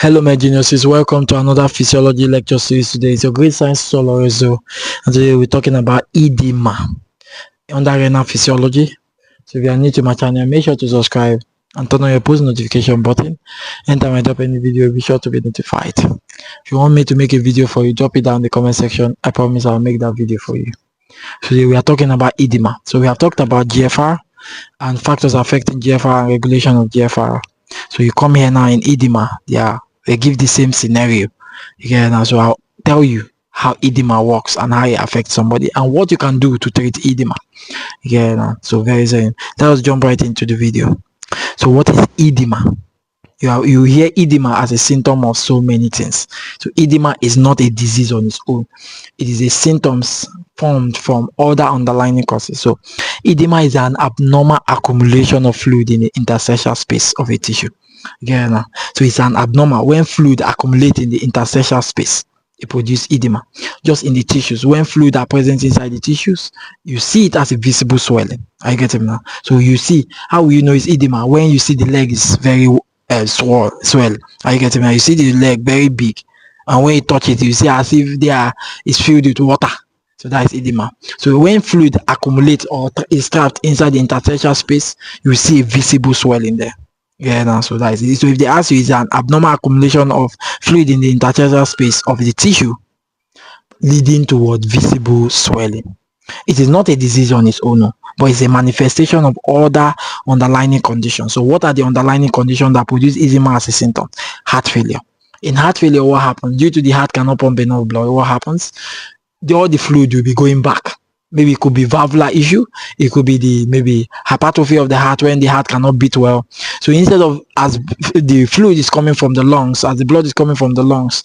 Hello, my geniuses. Welcome to another physiology lecture series. Today is your great science teacher Lorenzo, and today we're talking about edema under renal physiology. So if you are new to my channel, make sure to subscribe and turn on your post notification button. Anytime I drop any video, be sure to be notified. If you want me to make a video for you, drop it down in the comment section. I promise I'll make that video for you. Today we are talking about edema. So we have talked about GFR and factors affecting GFR and regulation of GFR. So you come here now in edema, they give the same scenario. Now, so I'll tell you how edema works and how it affects somebody and what you can do to treat edema. Now, so very soon. Let us jump right into the video. So what is edema? You hear edema as a symptom of so many things. So edema is not a disease on its own. It is a symptoms formed from other underlying causes. So edema is an abnormal accumulation of fluid in the interstitial space of a tissue. Now, so it's an abnormal when fluid accumulates in the interstitial space. It produces edema just in the tissues. When fluid are present inside the tissues, you see it as a visible swelling. I get it now. So you see how you know it's edema when you see the leg is very swell. I get it now. You see the leg very big, and when you touch it, you see as if it's filled with water. So that is edema. So when fluid accumulates or is trapped inside the interstitial space, you see a visible swelling there. Now, so that is it. So if they ask you, is an abnormal accumulation of fluid in the interstitial space of the tissue leading toward visible swelling. It is not a disease on its own, but it's a manifestation of other underlying conditions. So what are the underlying conditions that produce edema as a symptom? Heart failure. In heart failure, what happens? Due to the heart cannot pump enough blood, what happens? All the fluid will be going back. Maybe it could be valvular issue. It could be maybe hypertrophy of the heart when the heart cannot beat well. So instead of as the fluid is coming from the lungs, as the blood is coming from the lungs,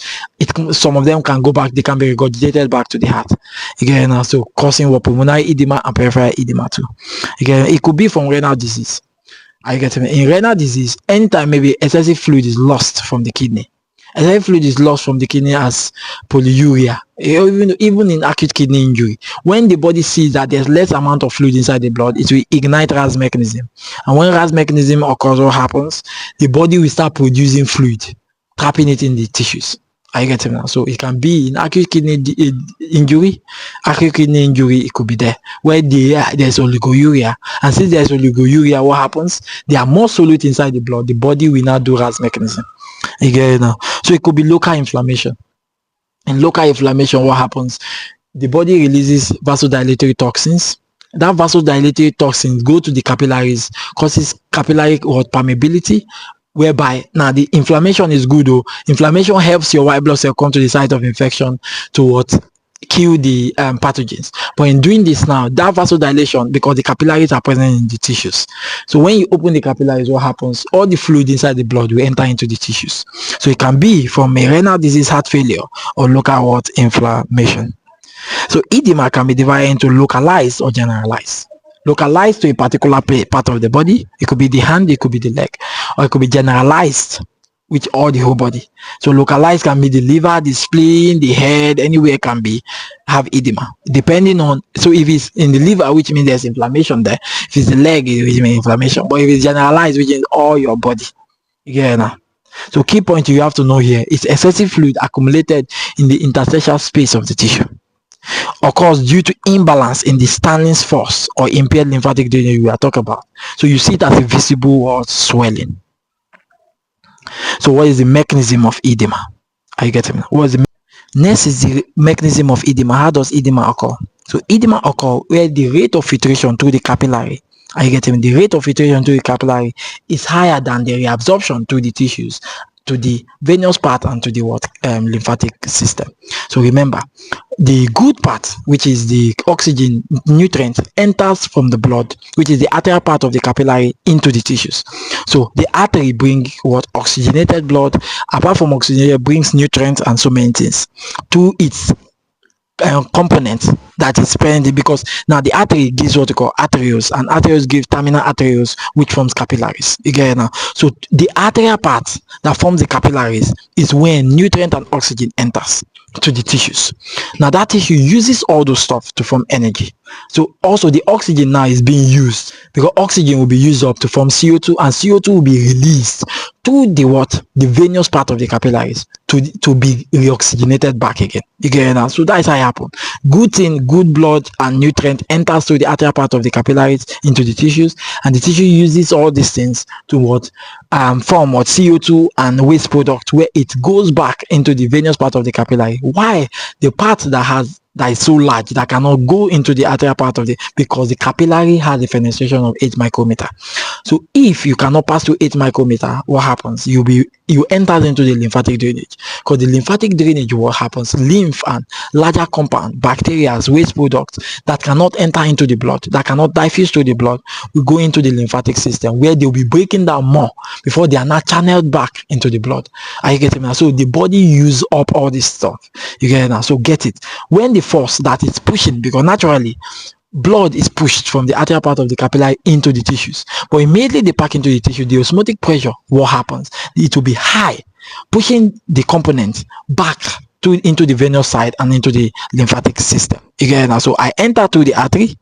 some of them can go back. They can be regurgitated back to the heart. Now, so causing what pulmonary edema and peripheral edema too. It could be from renal disease. I get it. In renal disease, anytime maybe excessive fluid is lost from the kidney. Excessive fluid is lost from the kidney as polyuria. Even in acute kidney injury, when the body sees that there's less amount of fluid inside the blood, it will ignite RAS mechanism. And when RAS mechanism occurs, what happens? The body will start producing fluid, trapping it in the tissues. I get it now. So it can be in acute kidney injury. Acute kidney injury, it could be there where there's oliguria, and since there's oliguria, what happens? There are more solute inside the blood. The body will now do RAS mechanism. You get it now. So it could be local inflammation. In local inflammation, what happens? The body releases vasodilatory toxins. That vasodilatory toxins go to the capillaries, causes capillary permeability, whereby now the inflammation is good. Inflammation helps your white blood cell come to the site of infection to kill the pathogens. But in doing this now, that vasodilation, because the capillaries are present in the tissues, so when you open the capillaries, what happens? All the fluid inside the blood will enter into the tissues. So it can be from a renal disease, heart failure, or local inflammation. So edema can be divided into localized or generalized. Localized to a particular part of the body. It could be the hand, it could be the leg, or it could be generalized with all the whole body. So localized can be the liver, the spleen, the head, anywhere can be have edema, depending on. So if it's in the liver, which means there's inflammation there. If it's the leg, it means inflammation. But if it's generalized, which is all your body. Now, so key point you have to know here is excessive fluid accumulated in the interstitial space of the tissue occurs due to imbalance in the Starling's force or impaired lymphatic drainage we are talking about. So you see it as a visible swelling. So what is the mechanism of edema? Are you getting me? What is the next is the mechanism of edema. How does edema occur? So edema occurs where the rate of filtration through the capillary, are you getting me? The rate of filtration through the capillary is higher than the reabsorption to the tissues, to the venous part, and to the lymphatic system. So remember, the good part, which is the oxygen nutrient, enters from the blood, which is the arterial part of the capillary, into the tissues. So the artery brings oxygenated blood. Apart from oxygenated, brings nutrients and so many things to its components, that is spreading, because now the artery gives what we call arterioles, and arterioles give terminal arterioles, which forms capillaries. You get it now? So the arterial part that forms the capillaries is when nutrient and oxygen enters to the tissues. Now that tissue uses all those stuff to form energy. So also the oxygen now is being used, because oxygen will be used up to form CO2, and CO2 will be released to the venous part of the capillaries to be reoxygenated back again. You get it now? So that is how it happens. Good thing, good blood and nutrient enters to the arterial part of the capillaries into the tissues, and the tissue uses all these things to form CO2 and waste product, where it goes back into the venous part of the capillary. Why? The part that is so large that cannot go into the arterial part of because the capillary has a fenestration of 8 micrometer. So if you cannot pass through 8 micrometer, what happens? You enter into the lymphatic drainage, because the lymphatic drainage, what happens? Lymph and larger compound, bacteria, waste products that cannot enter into the blood, that cannot diffuse to the blood, will go into the lymphatic system, where they'll be breaking down more before they are not channeled back into the blood. Are you getting me? So the body use up all this stuff. You get it now? So get it. When the force that is pushing, because naturally blood is pushed from the arterial part of the capillary into the tissues, but immediately they pack into the tissue, the osmotic pressure, what happens? It will be high, pushing the component back into the venous side and into the lymphatic system. You get it now? So I enter to the artery.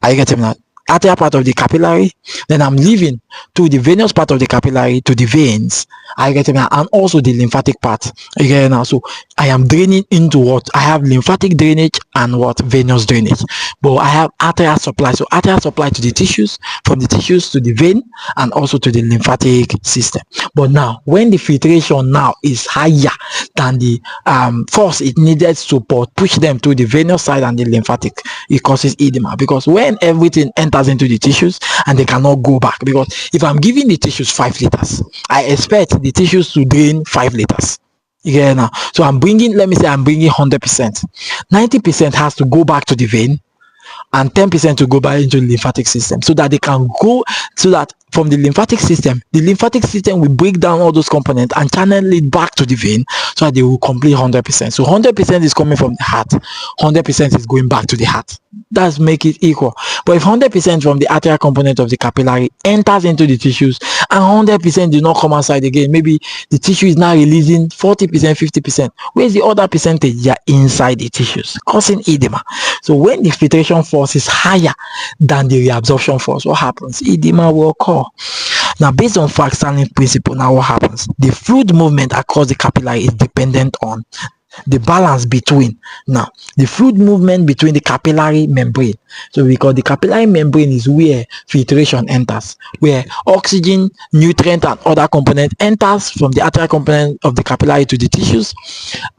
I get it now? Arterial part of the capillary, then I'm leaving to the venous part of the capillary, to the veins. I get it now? And also the lymphatic part. You get it now? So I am draining into what? I have lymphatic drainage and venous drainage, but I have arterial supply. So arterial supply to the tissues, from the tissues to the vein, and also to the lymphatic system. But now when the filtration now is higher than the force it needed to push them to the venous side and the lymphatic, it causes edema, because when everything enters into the tissues and they cannot go back, because if I'm giving the tissues 5 liters, I expect the tissues to drain 5 liters. You get it now? So I'm bringing 100%. 90% has to go back to the vein, and 10% to go back into the lymphatic system, so that they can go, so that from the lymphatic system will break down all those components and channel it back to the vein, so that they will complete 100%. So 100% is coming from the heart, 100% is going back to the heart. That's make it equal. But if 100% from the arterial component of the capillary enters into the tissues and 100% do not come outside again, maybe the tissue is now releasing 40%, 50%. Where's the other percentage? They are inside the tissues, causing edema. So when the filtration force is higher than the reabsorption force, what happens? Edema will occur. Now, based on Starling principle, now what happens? The fluid movement across the capillary is dependent on the balance between the fluid movement between the capillary membrane. So because the capillary membrane is where filtration enters, where oxygen, nutrient, and other component enters from the arterial component of the capillary to the tissues,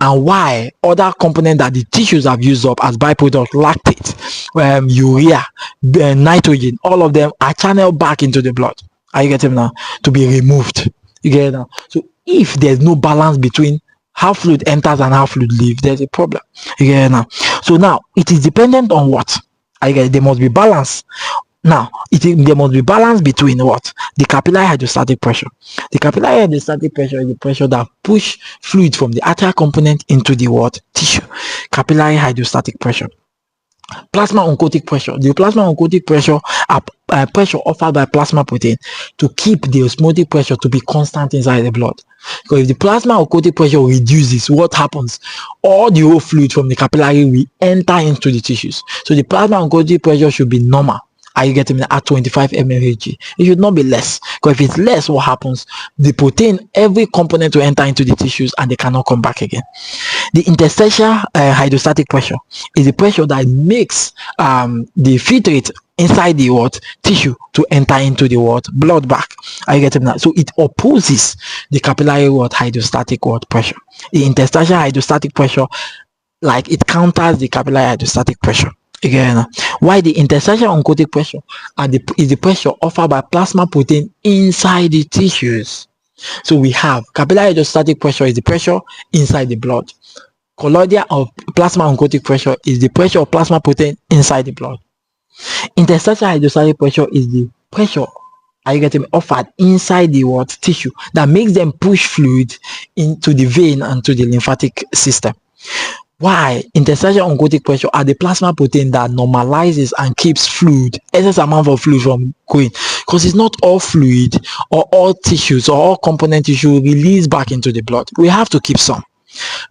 and why other component that the tissues have used up as byproduct, lactate, urea, nitrogen, all of them are channeled back into the blood. Are you getting now? To be removed. You get it now? So if there's no balance between how fluid enters and how fluid leaves, there's a problem. You get it now? So now it is dependent on what? I get it. There must be balance. Now there must be balance between what? The capillary hydrostatic pressure. The capillary hydrostatic pressure is the pressure that push fluid from the arterial component into the tissue. Capillary hydrostatic pressure. Plasma oncotic pressure. The plasma oncotic pressure are pressure offered by plasma protein to keep the osmotic pressure to be constant inside the blood. Because if the plasma oncotic pressure reduces, what happens? All the whole fluid from the capillary will enter into the tissues. So the plasma oncotic pressure should be normal. Are you getting me? At 25 mmHg? It should not be less, because if it's less, what happens? The protein, every component will enter into the tissues and they cannot come back again. The interstitial hydrostatic pressure is the pressure that makes the filtrate inside the tissue to enter into the blood back. Are you getting that? So it opposes the capillary hydrostatic pressure. The interstitial hydrostatic pressure, like, it counters the capillary hydrostatic pressure. Again, why the interstitial oncotic pressure is the pressure offered by plasma protein inside the tissues. So we have capillary hydrostatic pressure is the pressure inside the blood. Colloidal or plasma oncotic pressure is the pressure of plasma protein inside the blood. Interstitial hydrostatic pressure is the pressure, are you getting me, offered inside the tissue that makes them push fluid into the vein and to the lymphatic system. Why? Interstitial oncotic pressure are the plasma protein that normalizes and keeps fluid, excess amount of fluid from going, because it's not all fluid or all tissues or all component tissue release back into the blood. We have to keep some,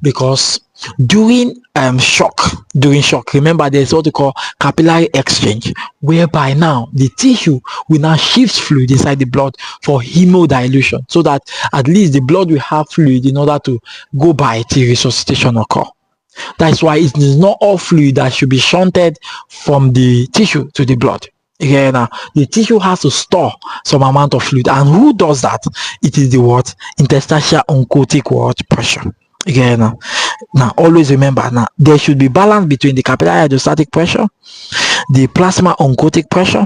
because during shock, remember there's what we call capillary exchange, whereby now the tissue will now shift fluid inside the blood for hemodilution, so that at least the blood will have fluid in order to go by till resuscitation occur. That's why it is not all fluid that should be shunted from the tissue to the blood. Again, now the tissue has to store some amount of fluid, and who does that? It is the what? Interstitial oncotic what? Pressure. Again, now always remember, now there should be balance between the capillary hydrostatic pressure, the plasma oncotic pressure,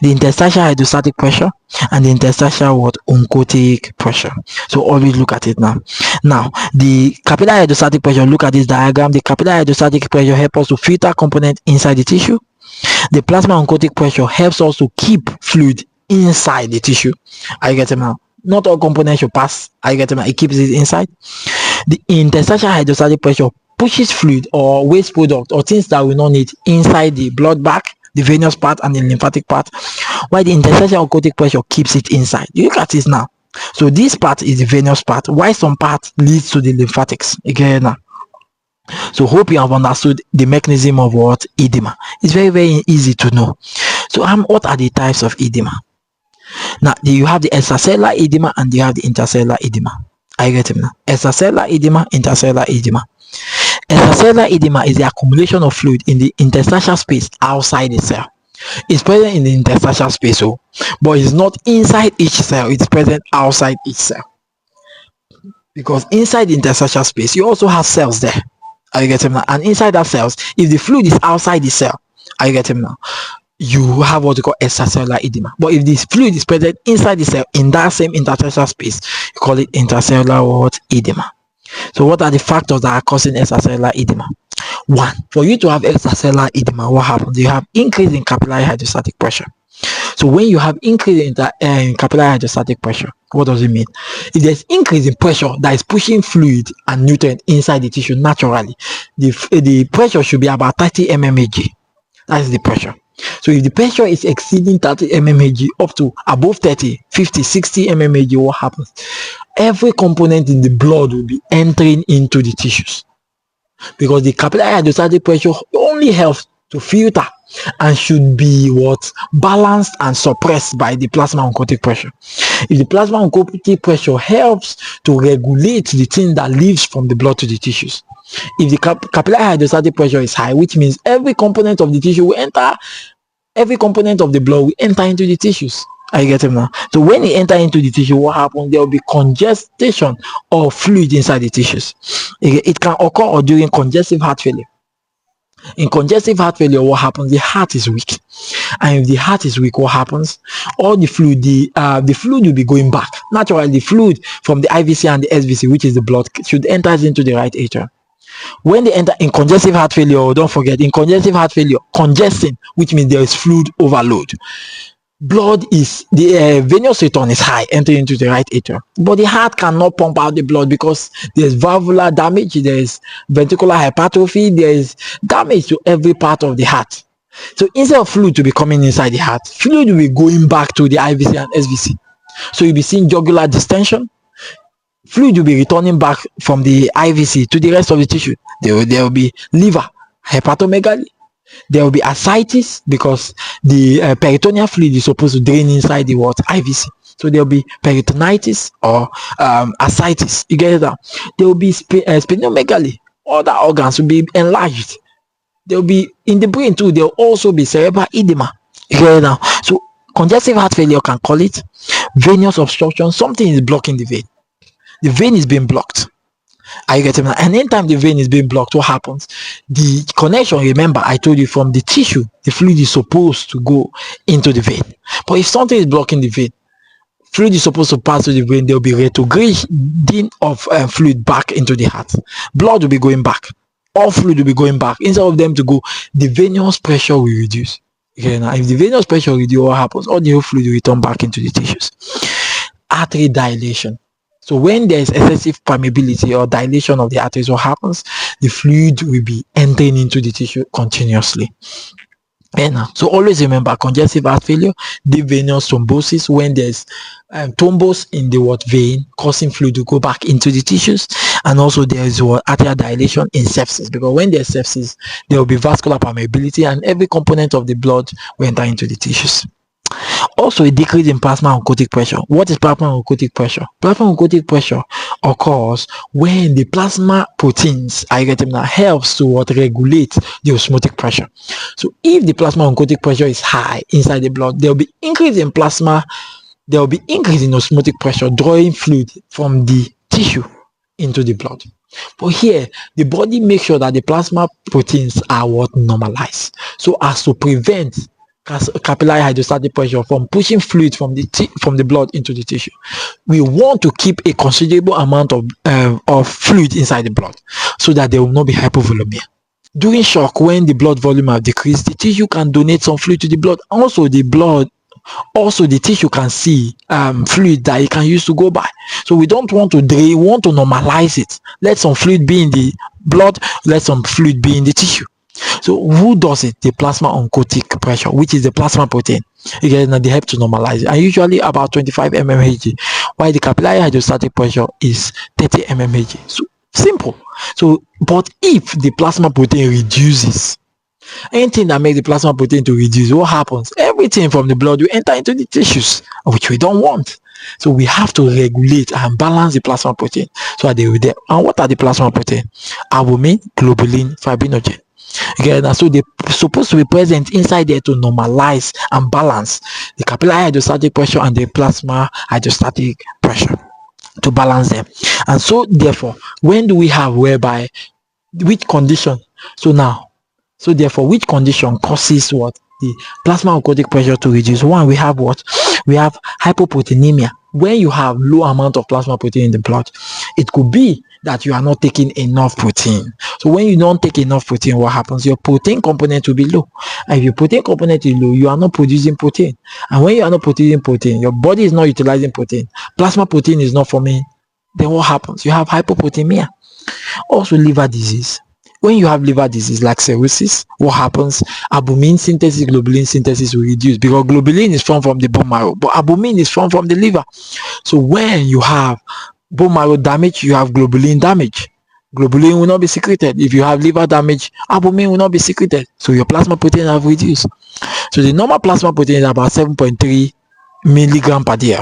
the interstitial hydrostatic pressure, and the interstitial what? Oncotic pressure. So always look at it now. Now the capillary hydrostatic pressure, look at this diagram. The capillary hydrostatic pressure helps us to filter component inside the tissue. The plasma oncotic pressure helps us to keep fluid inside the tissue. Are you getting now? Not all components should pass. Are you getting now? It keeps it inside. The interstitial hydrostatic pressure pushes fluid or waste product or things that we don't need inside the blood bag, the venous part and the lymphatic part, while the interstitial oncotic pressure keeps it inside. You look at this now. So this part is the venous part, while some part leads to the lymphatics. Again now. So hope you have understood the mechanism of what? Edema. It's very, very easy to know. So what are the types of edema? Now you have the extracellular edema and you have the intracellular edema. I get him now. Extracellular edema, intracellular edema. Extracellular edema is the accumulation of fluid in the interstitial space outside the cell. It's present in the interstitial space, but it's not inside each cell. It's present outside each cell. Because inside the interstitial space, you also have cells there. Are you getting now? And inside that cells, if the fluid is outside the cell, are you getting now? You have what you call extracellular edema. But if this fluid is present inside the cell in that same interstitial space, you call it intracellular what? Edema. So what are the factors that are causing extracellular edema? One, for you to have extracellular edema, what happens? You have increase in capillary hydrostatic pressure. So when you have increase in capillary hydrostatic pressure, what does it mean? If there's increase in pressure that is pushing fluid and nutrient inside the tissue naturally, the pressure should be about 30 mmHg. That is the pressure. So if the pressure is exceeding 30 mmHg up to above 30, 50, 60 mmHg, what happens? Every component in the blood will be entering into the tissues, because the capillary hydrostatic pressure only helps to filter and should be what? Balanced and suppressed by the plasma oncotic pressure. If the plasma oncotic pressure helps to regulate the thing that leaves from the blood to the tissues. If the capillary hydrostatic pressure is high, which means every component of the tissue will enter, every component of the blood will enter into the tissues. I get him now. So when it enter into the tissue, what happens? There will be congestion of fluid inside the tissues. It can occur during congestive heart failure. In congestive heart failure, what happens? The heart is weak, and if the heart is weak, what happens? All the fluid, the fluid will be going back. Naturally, the fluid from the IVC and the SVC, which is the blood, should enter into the right atrium. When they enter in congestive heart failure, don't forget, in congestive heart failure, congesting, which means there is fluid overload. Blood is the venous return is high, entering into the right atrium, but the heart cannot pump out the blood because there's valvular damage, there is ventricular hypertrophy, there is damage to every part of the heart. So instead of fluid to be coming inside the heart, fluid will be going back to the IVC and SVC. So you'll be seeing jugular distension. Fluid will be returning back from the IVC to the rest of the tissue. There will be liver hepatomegaly. There will be ascites, because the peritoneal fluid is supposed to drain inside the IVC. So there will be peritonitis or ascites. You get that? There will be splenomegaly. Other organs will be enlarged. There will be in the brain too. There will also be cerebral edema. You get that? So congestive heart failure can call it venous obstruction. Something is blocking the vein. The vein is being blocked. Are you getting that? And anytime the vein is being blocked, what happens? The connection, remember, I told you from the tissue, the fluid is supposed to go into the vein. But if something is blocking the vein, fluid is supposed to pass to the vein, there will be retrograding of fluid back into the heart. Blood will be going back. All fluid will be going back. Instead of them to go, the venous pressure will reduce. Okay, now if the venous pressure reduces, what happens? All the whole fluid will return back into the tissues. Artery dilation. So when there is excessive permeability or dilation of the arteries, what happens? The fluid will be entering into the tissue continuously. And so always remember, congestive heart failure, deep venous thrombosis, when there's thrombus in the vein, causing fluid to go back into the tissues, and also there is arterial dilation in sepsis, because when there's sepsis, there will be vascular permeability, and every component of the blood will enter into the tissues. Also, a decrease in plasma oncotic pressure. What is plasma oncotic pressure? Plasma oncotic pressure occurs when the plasma proteins helps to regulate the osmotic pressure. So if the plasma oncotic pressure is high inside the blood, there will be increase in plasma, there will be increase in osmotic pressure, drawing fluid from the tissue into the blood. But here, the body makes sure that the plasma proteins are normalized, so as to prevent capillary hydrostatic pressure from pushing fluid from the blood into the tissue. We want to keep a considerable amount of fluid inside the blood, so that there will not be hypovolemia. During shock, when the blood volume has decreased, the tissue can donate some fluid to the blood. Also, the tissue can see fluid that it can use to go by. So we don't want to drain, we want to normalize it. Let some fluid be in the blood, let some fluid be in the tissue. So who does it? The plasma oncotic pressure, which is the plasma protein. Again, they help to normalize it, and usually about 25 mmHg, while the capillary hydrostatic pressure is 30 mmHg. So simple. So, but if the plasma protein reduces, anything that makes the plasma protein to reduce, what happens? Everything from the blood will enter into the tissues, which we don't want. So we have to regulate and balance the plasma protein so that they will there. And what are the plasma protein? Albumin, globulin, fibrinogen. Again, so they're supposed to be present inside there to normalize and balance the capillary hydrostatic pressure and the plasma hydrostatic pressure, to balance them. And so therefore, when do we have whereby, which condition? So therefore, which condition causes what? The plasma oncotic pressure to reduce? One, we have what? We have hypoproteinemia. When you have low amount of plasma protein in the blood, it could be that you are not taking enough protein. So when you don't take enough protein, what happens? Your protein component will be low. And if your protein component is low, you are not producing protein. And when you are not producing protein, your body is not utilizing protein. Plasma protein is not forming. Then what happens? You have hypoproteinemia. Also, liver disease. When you have liver disease like cirrhosis, what happens? Albumin synthesis, globulin synthesis will reduce, because globulin is formed from the bone marrow, but albumin is formed from the liver. So when you have bone marrow damage, you have globulin damage. Globulin will not be secreted. If you have liver damage, albumin will not be secreted. So your plasma protein have reduced. So the normal plasma protein is about 7.3 milligram per day,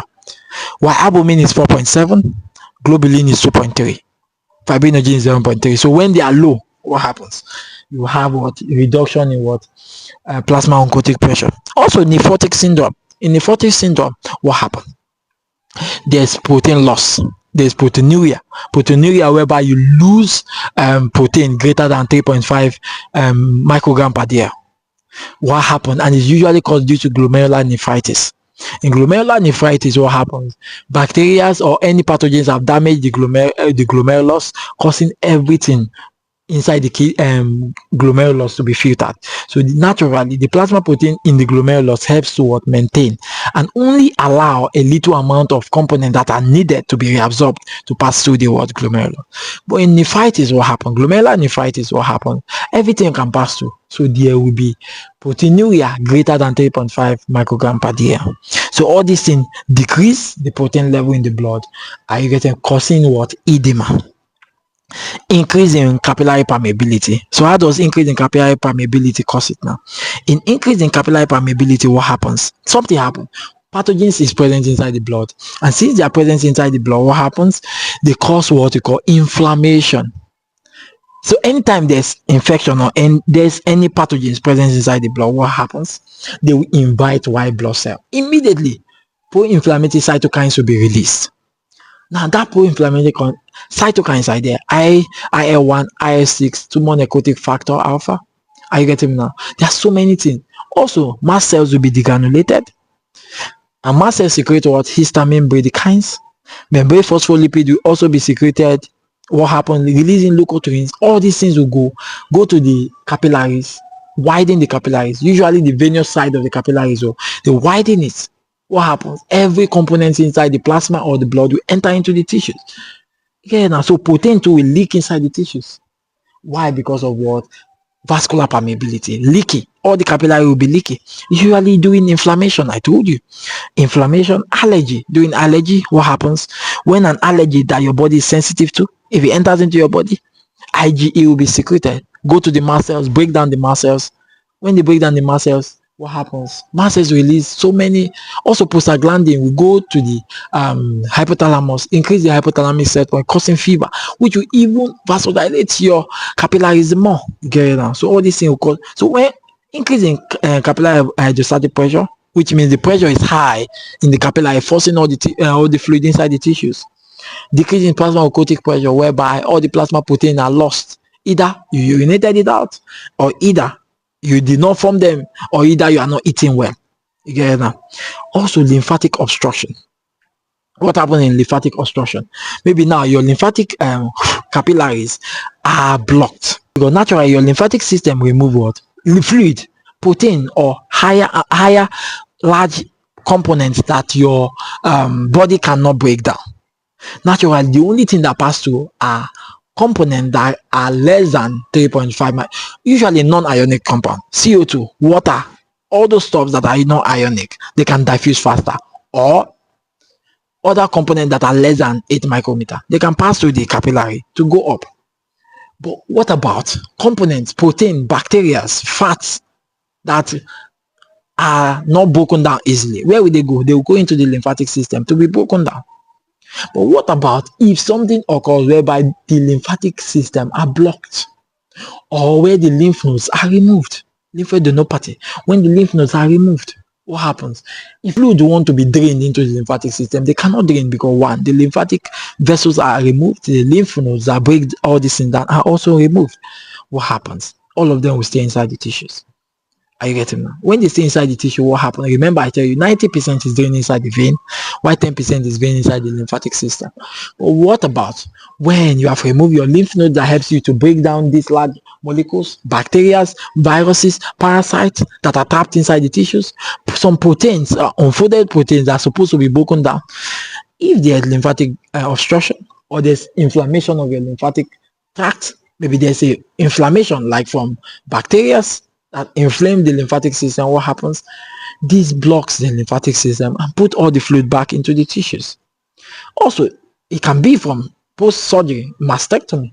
while albumin is 4.7, globulin is 2.3, fibrinogen is 0.3. So when they are low, what happens? You have what? Reduction in what? Plasma oncotic pressure. Also, nephrotic syndrome. In nephrotic syndrome, what happens? There's protein loss. There's proteinuria. Proteinuria, whereby you lose protein greater than 3.5 microgram per day. What happens? And it's usually caused due to glomerular nephritis. In glomerular nephritis, what happens? Bacteria or any pathogens have damaged the glomerulus, causing everything inside the glomerulus to be filtered. So naturally, the plasma protein in the glomerulus helps to maintain and only allow a little amount of components that are needed to be reabsorbed to pass through the glomerulus. But in nephritis, what happens? Glomerular nephritis, what happens? Everything can pass through. So there will be proteinuria greater than 3.5 microgram per day. So all these things decrease the protein level in the blood. Are you getting? Causing what? Edema. Increase in capillary permeability. So how does increase in capillary permeability cause it now? In increase in capillary permeability, what happens? Something happens. Pathogens is present inside the blood, and since they are present inside the blood, what happens? They cause what we call inflammation. So anytime there's infection or there's any pathogens present inside the blood, what happens? They will invite white blood cell. Immediately, pro-inflammatory cytokines will be released. Now that pro-inflammatory cytokines are there, IL-1, IL-6, tumor necrotic factor alpha. Are you getting me now? There are so many things. Also, mast cells will be degranulated, and mast cells secrete what? Histamine, bradykines. Membrane phospholipid will also be secreted. What happens? Releasing leukotrienes. All these things will go to the capillaries, widen the capillaries. Usually the venous side of the capillaries, so they widen it. what happens? Every component inside the plasma or the blood will enter into the tissues. Okay, now so protein too will leak inside the tissues. Why? Because of what? Vascular permeability, leaky. All the capillary will be leaky, usually during inflammation. I told you, inflammation, allergy. During allergy, what happens when an allergy that your body is sensitive to, if it enters into your body, IgE will be secreted, go to the mast cells, break down the mast cells. When they break down the mast cells, what happens? Mast cells release so many. Also, prostaglandin will go to the hypothalamus, increase the hypothalamic set point, causing fever, which will even vasodilate your capillaries more. Get it now? So all these things will cause. So when increasing capillary hydrostatic pressure, which means the pressure is high in the capillary, forcing all the fluid inside the tissues. Decreasing plasma oncotic pressure, whereby all the plasma protein are lost. Either you urinated it out, or either you did not form them, or either you are not eating well. You get it now? Also, lymphatic obstruction. What happens in lymphatic obstruction? Maybe now your lymphatic capillaries are blocked, because naturally your lymphatic system remove what? Fluid, protein, or higher large components that your body cannot break down. Naturally, the only thing that pass through are components that are less than 3.5, usually non-ionic compound, CO2, water, all those stuff that are non-ionic, they can diffuse faster. Or other components that are less than 8 micrometer, they can pass through the capillary to go up. But what about components, protein, bacteria, fats that are not broken down easily? Where will they go? They will go into the lymphatic system to be broken down. But what about if something occurs whereby the lymphatic system are blocked, or where the lymph nodes are removed? Lymphadenopathy. When the lymph nodes are removed, what happens? If fluid want to be drained into the lymphatic system, they cannot drain, because one, the lymphatic vessels are removed, the lymph nodes that break all these things down are also removed. What happens? All of them will stay inside the tissues. Are you getting now? When they stay inside the tissue, what happens? Remember, I tell you, 90% is drained inside the vein, while 10% is drained inside the lymphatic system. But what about when you have removed your lymph node that helps you to break down these large molecules, bacteria, viruses, parasites that are trapped inside the tissues? Some proteins, unfolded proteins that are supposed to be broken down. If there's lymphatic obstruction, or there's inflammation of your lymphatic tract, maybe there's a inflammation like from bacteria that inflame the lymphatic system, what happens? This blocks the lymphatic system and put all the fluid back into the tissues. Also, it can be from post-surgery mastectomy.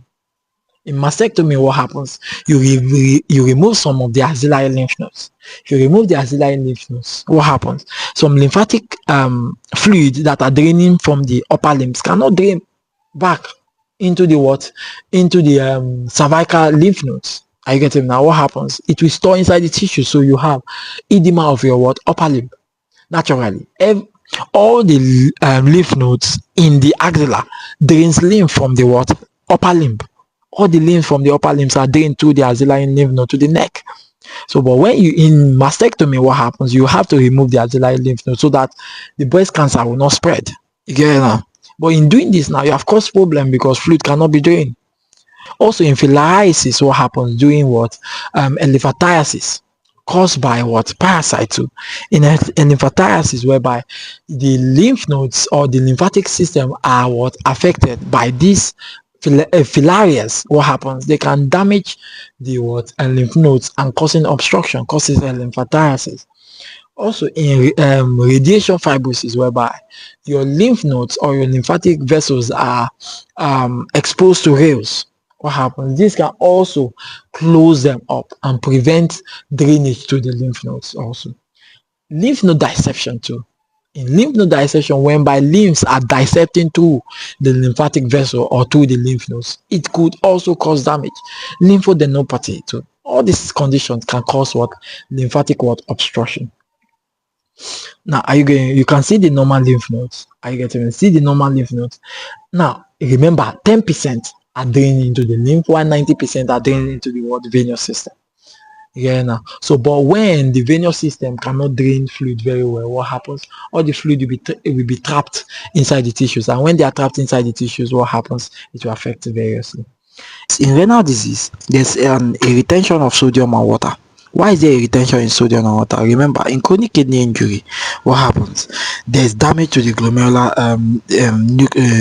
In mastectomy, what happens? You remove some of the axillary lymph nodes. If you remove the axillary lymph nodes, what happens? Some lymphatic fluid that are draining from the upper limbs cannot drain back into the what? Into the cervical lymph nodes. Are you getting now? What happens? It will store inside the tissue, so you have edema of your what? Upper limb. Naturally, all the lymph nodes in the axilla drains lymph from the what? Upper limb. All the lymph from the upper limbs are drained to the axillary lymph node to the neck. So, but when you in mastectomy, what happens? You have to remove the axillary lymph node so that the breast cancer will not spread. You get it now? But in doing this now, you have caused problem because fluid cannot be drained. Also, in filariasis, what happens during what? Elephantiasis, caused by what? Parasite too. In elephantiasis, whereby the lymph nodes or the lymphatic system are what? Affected by this filarias. What happens? They can damage the what? Lymph nodes and causing obstruction, causes elephantiasis. Also, in radiation fibrosis, whereby your lymph nodes or your lymphatic vessels are exposed to rays. What happens? This can also close them up and prevent drainage to the lymph nodes. Also, lymph node dissection too. In lymph node dissection, whereby lymphs are dissecting through the lymphatic vessel or through the lymph nodes, it could also cause damage. Lymphadenopathy too. All these conditions can cause what? Lymphatic what? Obstruction. Now, are you getting? You can see the normal lymph nodes. Are you getting? See the normal lymph nodes. Now, remember, 10% are draining into the lymph, while 90% are draining into the what? Venous system. Yeah, now. So, but when the venous system cannot drain fluid very well, what happens? All the fluid will be trapped inside the tissues, and when they are trapped inside the tissues, what happens? It will affect variously. In renal disease, there's a retention of sodium and water, Why is there a retention in sodium and water? Remember, in chronic kidney injury, what happens? There's damage to the glomerular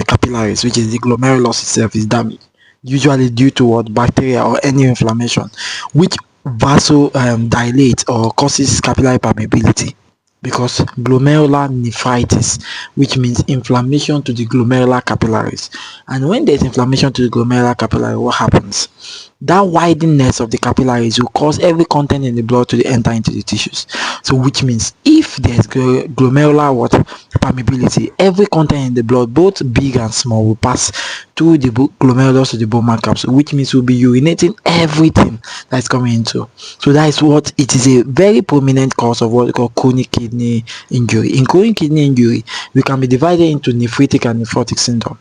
capillaries, which is the glomerulus itself is damaged, usually due to what? Bacteria or any inflammation, which dilate or causes capillary permeability, because glomerular nephritis, which means inflammation to the glomerular capillaries. And when there's inflammation to the glomerular capillary, what happens? That wideness of the capillaries will cause every content in the blood to enter into the tissues. So which means if there's glomerular permeability, every content in the blood, both big and small, will pass through the glomerulus to the bone marrow capsule, which means we'll be urinating everything that's coming into. So that is what it is, a very prominent cause of what we call chronic kidney injury. In chronic kidney injury, we can be divided into nephritic and nephrotic syndrome.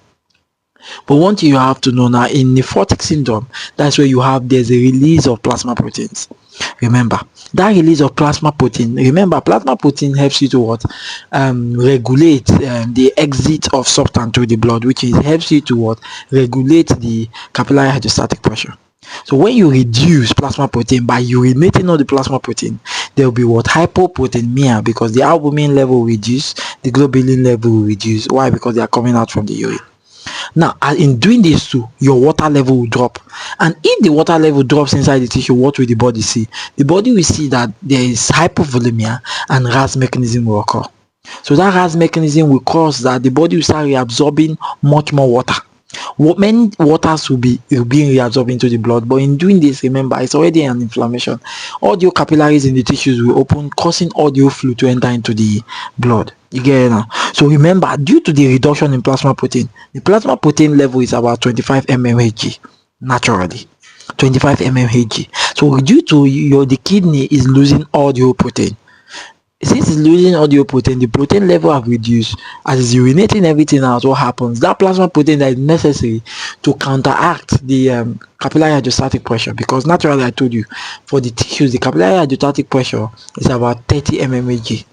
But one thing you have to know now, in nephrotic syndrome, that's where there's a release of plasma proteins. Remember, that release of plasma protein, plasma protein helps you to regulate the exit of substance through the blood, which helps you to regulate the capillary hydrostatic pressure. So when you reduce plasma protein by urinating all the plasma protein, there will be hypoproteinemia, because the albumin level will reduce, the globulin level will reduce. Why? Because they are coming out from the urine. Now, in doing this too, your water level will drop. And if the water level drops inside the tissue, what will the body see? The body will see that there is hypovolemia and RAS mechanism will occur. So that RAS mechanism will cause that the body will start reabsorbing much more water. Many waters will be being reabsorbed into the blood, but in doing this, remember, it's already an inflammation. All the capillaries in the tissues will open, causing all the fluid to enter into the blood. You get it now? So remember, due to the reduction in plasma protein, the plasma protein level is about 25 mmHg naturally. 25 mmHg. So due to the kidney is losing all the protein. Since it's losing all the protein, the protein level have reduced. As it's urinating everything out, what happens? That plasma protein that is necessary to counteract the capillary hydrostatic pressure, because naturally I told you, for the tissues, the capillary hydrostatic pressure is about 30 mmHg.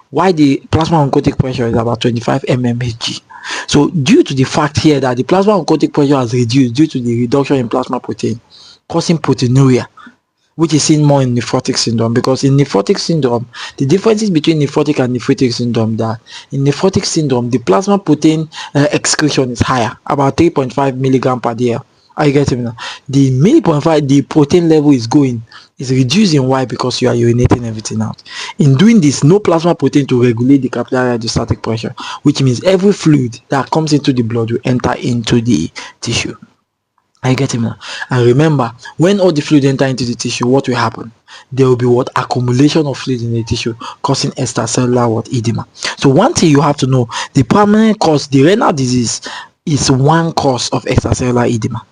Why the plasma oncotic pressure is about 25 mmHg. So due to the fact here that the plasma oncotic pressure has reduced due to the reduction in plasma protein, causing proteinuria, which is seen more in nephrotic syndrome, because in nephrotic syndrome, the differences between nephrotic and nephritic syndrome, that in nephrotic syndrome, the plasma protein excretion is higher, about 3.5 milligram per day. Are you getting me now? The 0.5, the protein level is reducing. Why? Because you are urinating everything out. In doing this, no plasma protein to regulate the capillary hydrostatic pressure, which means every fluid that comes into the blood will enter into the tissue. Are you getting me now? And remember, when all the fluid enter into the tissue, what will happen? There will be accumulation of fluid in the tissue, causing extracellular edema. So one thing you have to know, the permanent cause, the renal disease, is one cause of extracellular edema.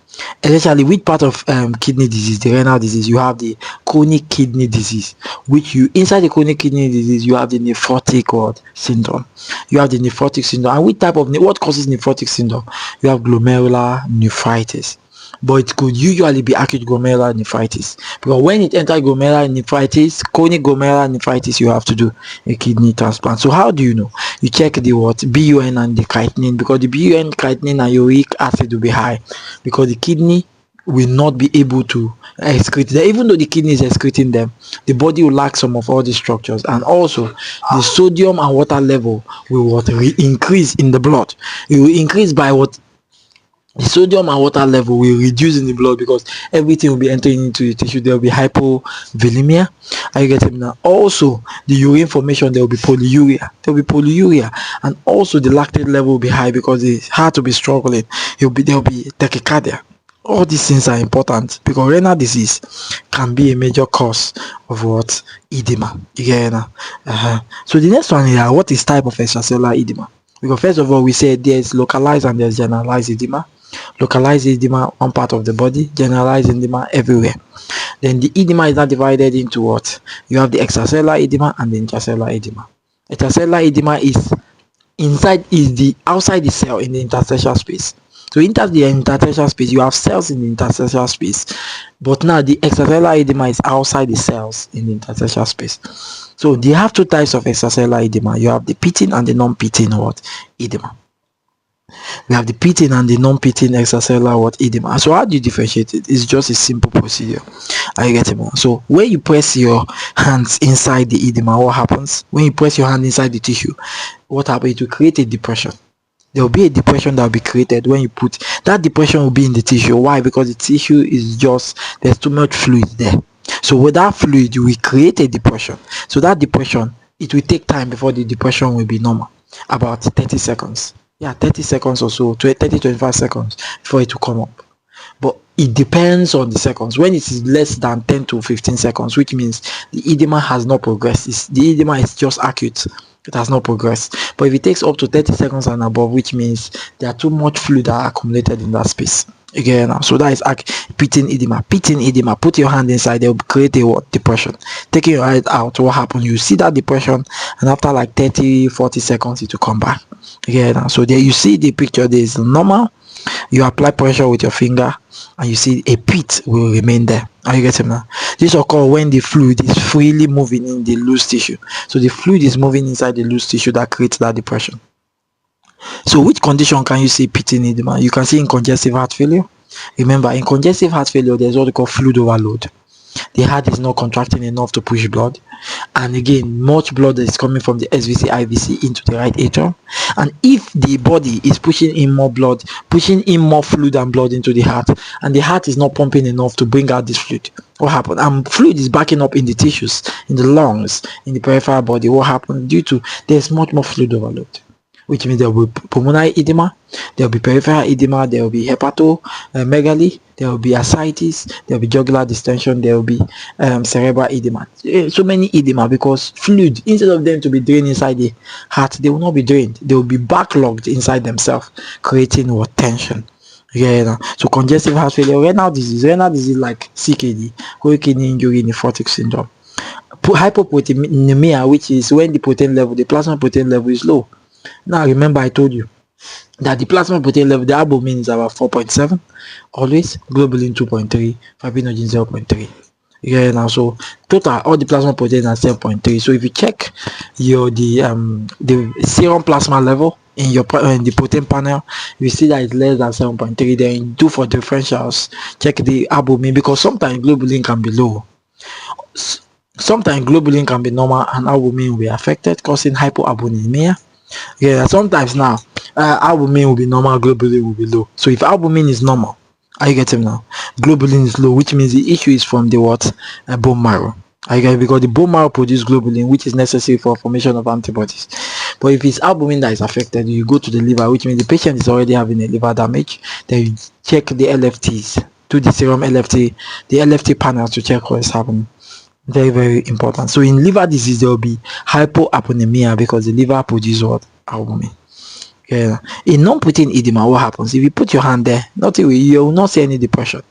Especially which part of kidney disease? The renal disease. You have the chronic kidney disease, which inside the chronic kidney disease you have the nephrotic syndrome. You have the nephrotic syndrome. And which type of what causes nephrotic syndrome? You have glomerular nephritis. But it could usually be acute glomerular nephritis, because when it enters glomerular nephritis, chronic glomerular nephritis, you have to do a kidney transplant. So how do you know? You check the BUN and the creatinine, because the BUN, creatinine, and uric acid will be high, because the kidney will not be able to excrete them. Even though the kidney is excreting them, the body will lack some of all these structures. And also the sodium and water level will increase in the blood. It will increase by the sodium and water level will reduce in the blood, because everything will be entering into the tissue. There will be hypovolemia. Are you getting me now? Also, the urine formation, there will be polyuria. And also the lactate level will be high, because it's hard to be struggling. There will be tachycardia. All these things are important, because renal disease can be a major cause of edema. You get it now? So the next one here, what is type of extracellular edema? Because first of all, we said there's localized and there's generalized edema. Localized edema, one part of the body. Generalized edema, everywhere. Then the edema is now divided into what? You have the extracellular edema and the intracellular edema. Extracellular edema is outside the cell in the interstitial space. So in the interstitial space, you have cells in the interstitial space, but now the extracellular edema is outside the cells in the interstitial space. So they have two types of extracellular edema. You have the pitting and the non-pitting edema. We have the pitting and the non-pitting extracellular edema. So how do you differentiate it? It's just a simple procedure. Are you getting me? So when you press your hands inside the edema, what happens? When you press your hand inside the tissue, what happens? It will create a depression. There will be a depression that will be created when you put that depression will be in the tissue. Why? Because the tissue is just, there's too much fluid there. So with that fluid, you will create a depression. So that depression, it will take time before the depression will be normal, about 30 seconds. Yeah, 30 seconds or so, 25 seconds before it will come up. But it depends on the seconds. When it is less than 10 to 15 seconds, which means the edema has not progressed. The edema is just acute. It has not progressed. But if it takes up to 30 seconds and above, which means there are too much fluid that are accumulated in that space. Again, so that is pitting edema. Pitting edema. Put your hand inside, they will create a depression. Taking your hand out, what happens? You see that depression, and after like 30-40 seconds, it will come back. Again, so there you see the picture. There is normal. You apply pressure with your finger, and you see a pit will remain there. Are you getting now? This occurs when the fluid is freely moving in the loose tissue. So the fluid is moving inside the loose tissue that creates that depression. So which condition can you see pitting edema? You can see in congestive heart failure. Remember, in congestive heart failure, there's what we call fluid overload. The heart is not contracting enough to push blood, and again, much blood is coming from the SVC IVC into the right atrium. And if the body is pushing in more blood, pushing in more fluid and blood into the heart, and the heart is not pumping enough to bring out this fluid, what happened? And fluid is backing up in the tissues, in the lungs, in the peripheral body. What happened? Due to there's much more fluid overload, which means there will be pulmonary edema, there will be peripheral edema, there will be hepatomegaly, there will be ascites, there will be jugular distension, there will be cerebral edema. So many edema, because fluid, instead of them to be drained inside the heart, they will not be drained. They will be backlogged inside themselves, creating what? Tension. Yeah, so congestive heart failure, renal disease like CKD, chronic kidney injury, nephrotic syndrome. Hypoproteinemia, which is when the protein level, the plasma protein level is low. Now remember, I told you that the plasma protein level, the albumin is about 4.7 always, globulin 2.3, fibrinogen 0.3. Yeah, now so total all the plasma protein are 7.3. So if you check your the serum plasma level in your in the protein panel, you see that it's less than 7.3. Then do for differentials, check the albumin, because sometimes globulin can be low. Sometimes globulin can be normal and albumin will be affected, causing hypoalbuminemia. Yeah, sometimes now albumin will be normal, globulin will be low. So if albumin is normal, are you getting now? Globulin is low, which means the issue is from the bone marrow. Are you getting? Because the bone marrow produces globulin, which is necessary for formation of antibodies. But if it's albumin that is affected, you go to the liver, which means the patient is already having a liver damage. Then you check the LFTs, to the serum LFT, the LFT panel to check what is happening. Very, very important. So in liver disease, there will be hypoalbuminemia because the liver produces what? Albumin. Yeah. In non-protein edema, what happens? If you put your hand there, you will not see any depression.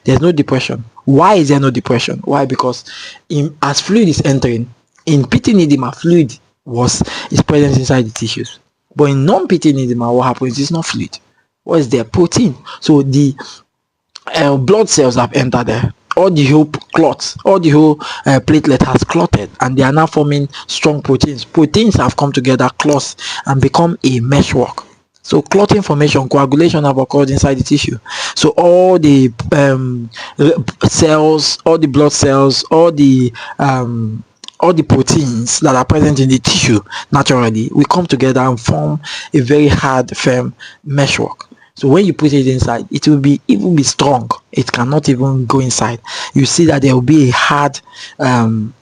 There's no depression. Why is there no depression? Why? Because as fluid is entering, in pitting edema, fluid is present inside the tissues. But in non-pitting edema, what happens? It's not fluid. What is there? Protein. So the blood cells have entered there. All the whole clots, all the whole platelet has clotted, and they are now forming strong proteins. Proteins have come together, clots, and become a meshwork. So clotting formation, coagulation have occurred inside the tissue. So all the cells, all the blood cells, all the proteins that are present in the tissue naturally will come together and form a very hard, firm meshwork. So when you put it inside, it will even be strong. It cannot even go inside. You see that there will be a hard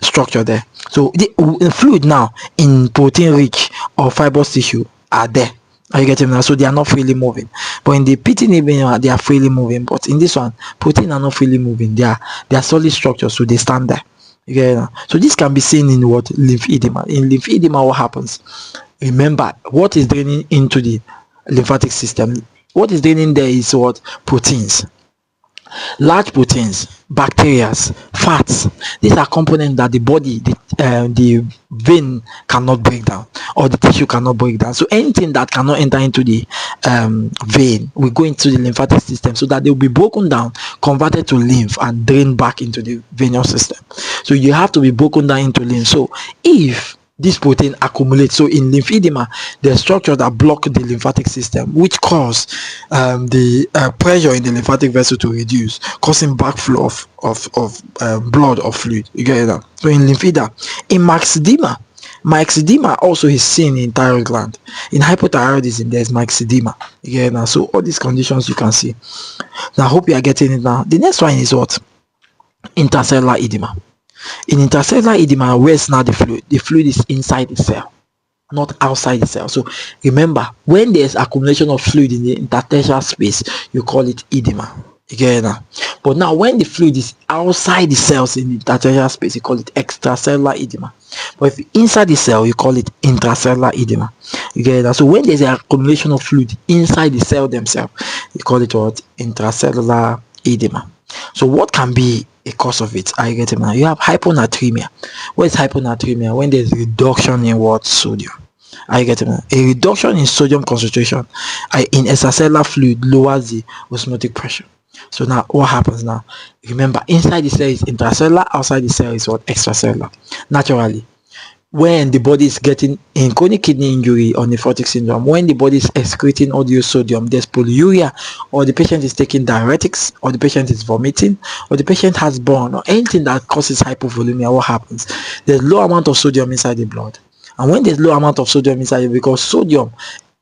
structure there. So the fluid now in protein rich or fibrous tissue are there. Are you getting that? So they are not freely moving. But in the pitting edema, they are freely moving. But in this one, protein are not freely moving. They are solid structures, so they stand there. You get it? So this can be seen in what? Lymph edema. In lymph edema, what happens? Remember, what is draining into the lymphatic system? What is draining there is what? Proteins. Large proteins, bacteria, fats. These are components that the body, the vein cannot break down, or the tissue cannot break down. So anything that cannot enter into the vein will go into the lymphatic system, so that they will be broken down, converted to lymph, and drained back into the venous system. So you have to be broken down into lymph. So if this protein accumulates. So in lymphedema, there are structures that block the lymphatic system, which cause the pressure in the lymphatic vessel to reduce, causing backflow of blood or fluid. You get that? So in lymphedema, in myxedema also is seen in thyroid gland. In hypothyroidism, there's myxedema. You get that? So all these conditions you can see. Now I hope you are getting it now. The next one is what? Intracellular edema. In intracellular edema, where's now the fluid? The fluid is inside the cell, not outside the cell. So remember, when there's accumulation of fluid in the interstitial space, you call it edema. You get it now? But now when the fluid is outside the cells in the interstitial space, you call it extracellular edema. But if inside the cell, you call it intracellular edema. You get it now? So when there's an accumulation of fluid inside the cell themselves, you call it what? Intracellular edema. So what can be a cause of it? I get it now. You have hyponatremia. What is hyponatremia? When there's reduction in what? Sodium. I get it now. A reduction in sodium concentration in extracellular fluid lowers the osmotic pressure. So now what happens now? Remember, inside the cell is intracellular, outside the cell is what? Extracellular. Naturally, when the body is getting in chronic kidney injury or nephrotic syndrome, when the body is excreting all the sodium, there's polyuria, or the patient is taking diuretics, or the patient is vomiting, or the patient has burn, or anything that causes hypovolemia, what happens? There's low amount of sodium inside the blood. And when there's low amount of sodium inside it, because sodium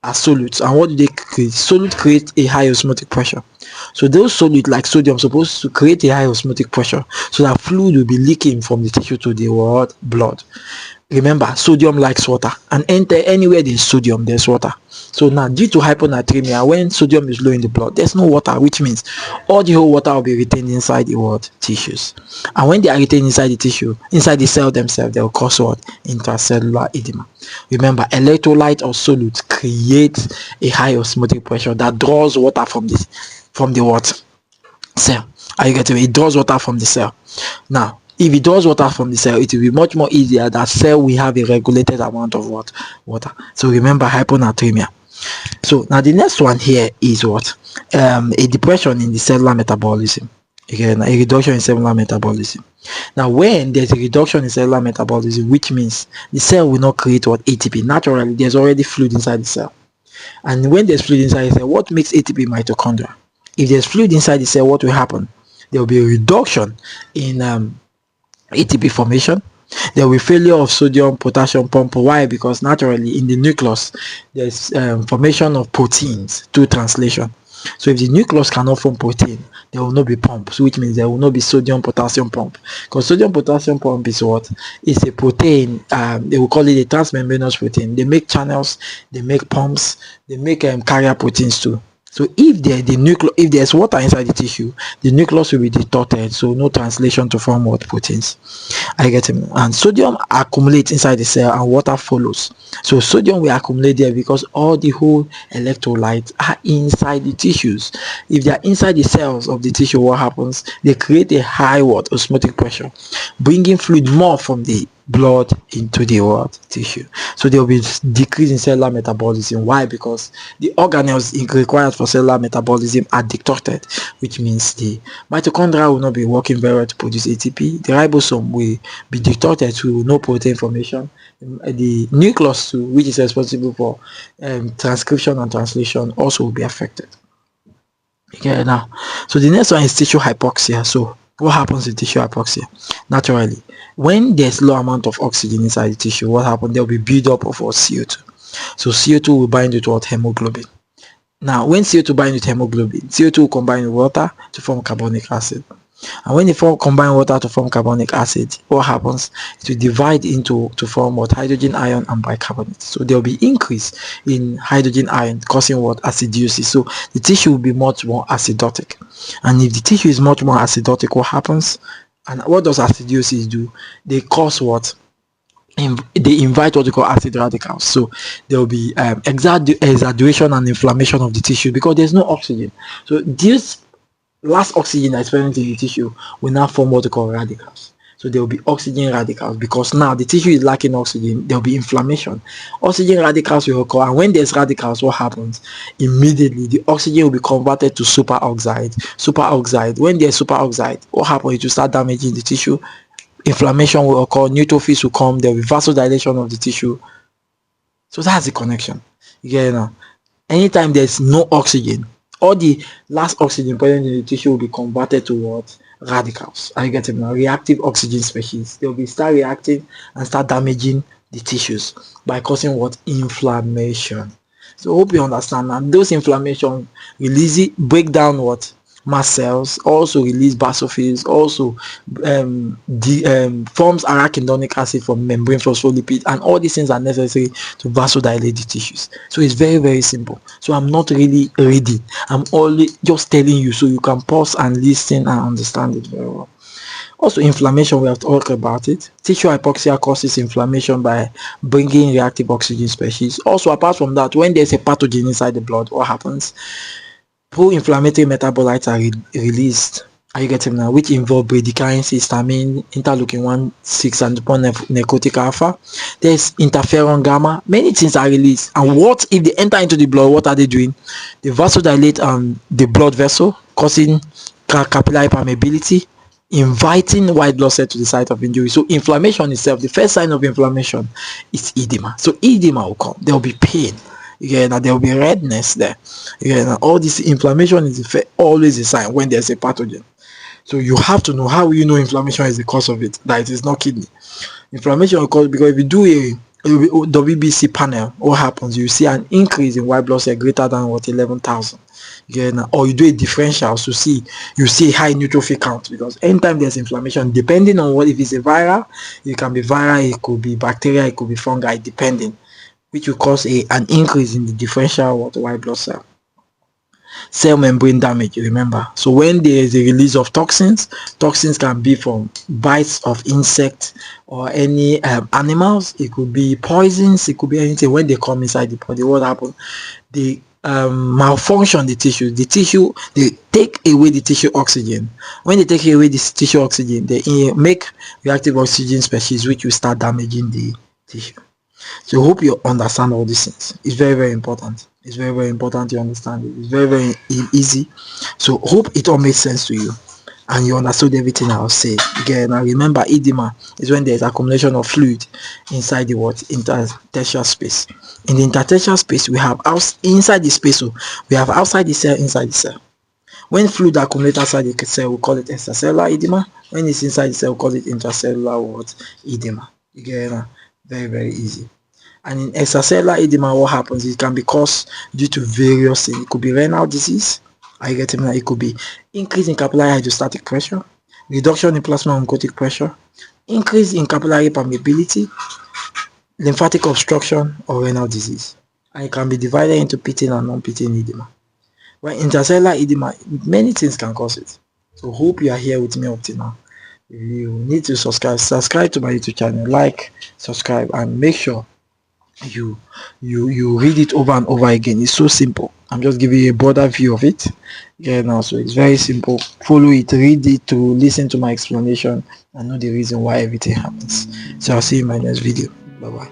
are solutes, and what do they create? Solute create a high osmotic pressure. So those solute like sodium supposed to create a high osmotic pressure, so that fluid will be leaking from the tissue to the blood. Remember, sodium likes water, and anywhere there's sodium, there's water. So now, due to hyponatremia, when sodium is low in the blood, there's no water, which means all the whole water will be retained inside the tissues. And when they are retained inside the tissue, inside the cell themselves, they will cause what? Intracellular edema. Remember, electrolyte or solute creates a high osmotic pressure that draws water from the what? Cell. Are you getting me? It draws water from the cell. Now, if it draws water from the cell, it will be much more easier that cell will have a regulated amount of water. So remember hyponatremia. So now the next one here is what? A depression in the cellular metabolism. Again, a reduction in cellular metabolism. Now when there's a reduction in cellular metabolism, which means the cell will not create what? ATP. Naturally, there's already fluid inside the cell. And when there's fluid inside the cell, what makes ATP? Mitochondria. If there's fluid inside the cell, what will happen? There will be a reduction in ATP formation. There will be failure of sodium potassium pump. Why? Because naturally in the nucleus there's formation of proteins through translation. So if the nucleus cannot form protein, there will not be pumps, which means there will not be sodium potassium pump. Because sodium potassium pump is what? It's a protein. They will call it a transmembranous protein. They make channels, they make pumps, they make carrier proteins too. So if there's water inside the tissue, the nucleus will be distorted, so no translation to form what? Proteins. I get it. And sodium accumulates inside the cell and water follows. So sodium will accumulate there because all the whole electrolytes are inside the tissues. If they are inside the cells of the tissue, what happens? They create a high osmotic pressure, bringing fluid more from the blood into the tissue. So there will be decrease in cellular metabolism. Why? Because the organelles required for cellular metabolism are distorted, which means the mitochondria will not be working very well to produce ATP. The ribosome will be distorted to no protein formation. The nucleus too, which is responsible for transcription and translation, also will be affected. Okay, now, so the next one is tissue hypoxia. So what happens in tissue hypoxia? Naturally, when there's low amount of oxygen inside the tissue, what happens? There will be build-up of CO2. So CO2 will bind with what? Hemoglobin. Now, when CO2 binds with hemoglobin, CO2 will combine with water to form carbonic acid. And when they combine water to form carbonic acid, what happens? It will divide to form what? Hydrogen ion and bicarbonate. So there will be increase in hydrogen ion, causing what? Acidosis. So the tissue will be much more acidotic. And if the tissue is much more acidotic, what happens? And what does acidosis do? They cause what? They invite what we call acid radicals. So there will be exaggeration and inflammation of the tissue because there's no oxygen. So this last oxygen that's present in the tissue will now form what we call radicals. So there will be oxygen radicals because now the tissue is lacking oxygen. There will be inflammation. Oxygen radicals will occur, and when there's radicals, what happens? Immediately the oxygen will be converted to superoxide. When there's superoxide, what happens? It will start damaging the tissue. inflammation will occur, neutrophils will come, there will be vasodilation of the tissue. So that's the connection. You get it now? Anytime there's no oxygen, all the last oxygen present in the tissue will be converted to what? Radicals. Are you getting now? Reactive oxygen species. They will be start reacting and start damaging the tissues by causing what? Inflammation. So hope you understand. And those inflammation release it, break down what? Mast cells, also release basophils, also forms arachidonic acid from membrane phospholipid, and all these things are necessary to vasodilate the tissues. So it's very, very simple. So I'm not really ready, I'm only just telling you so you can pause and listen and understand it very well. Also, inflammation, we have talked about it. Tissue hypoxia causes inflammation by bringing reactive oxygen species. Also, apart from that, when there's a pathogen inside the blood, what happens? Pro-inflammatory metabolites are released. Are you getting now? Which involve bradykinin, histamine, interleukin-1, 6, and necrotic alpha. There's interferon gamma. Many things are released. And what if they enter into the blood? What are they doing? They vasodilate the blood vessel, causing capillary permeability, inviting white blood cells to the site of injury. So inflammation itself, the first sign of inflammation is edema. So edema will come. There will be pain. There will be redness there. All this inflammation is always a sign when there's a pathogen. So you have to know how you know inflammation is the cause of it, that it is not kidney. Inflammation will cause, because if you do a WBC panel, what happens? You see an increase in white blood cell greater than what? 11,000. Or you do a differential, so you see a high neutrophil count, because anytime there's inflammation, depending on what, if it's a viral, it can be viral, it could be bacteria, it could be fungi, depending, which will cause an increase in the differential white blood cell membrane damage. Remember, so when there is a release of toxins can be from bites of insects or any animals. It could be poisons, it could be anything. When they come inside the body, what happens? They malfunction the tissue. They take away the tissue oxygen. When they take away this tissue oxygen, they make reactive oxygen species, which will start damaging the tissue. So I hope you understand all these things. It's very, very important. It's very, very important to understand it. It's very, very easy. So hope it all makes sense to you and you understood everything I was saying. Again, now remember, edema is when there is accumulation of fluid inside the interstitial space. In the interstitial space, we have inside the space, so we have outside the cell, inside the cell. When fluid accumulates outside the cell, we call it extracellular edema. When it's inside the cell, we call it intracellular edema. Again, very, very easy. And in extracellular edema, what happens? It can be caused due to various things. It could be renal disease. I get it now. It could be increase in capillary hydrostatic pressure, reduction in plasma oncotic pressure, increase in capillary permeability, lymphatic obstruction, or renal disease. And it can be divided into pitting and non-pitting edema. When intracellular edema, many things can cause it. So hope you are here with me up to now. You need to subscribe to my YouTube channel, like, subscribe, and make sure you read it over and over again. It's so simple. I'm just giving you a broader view of it. Now, so it's very simple. Follow it, read it, to listen to my explanation and know the reason why everything happens. So I'll see you in my next video. Bye bye.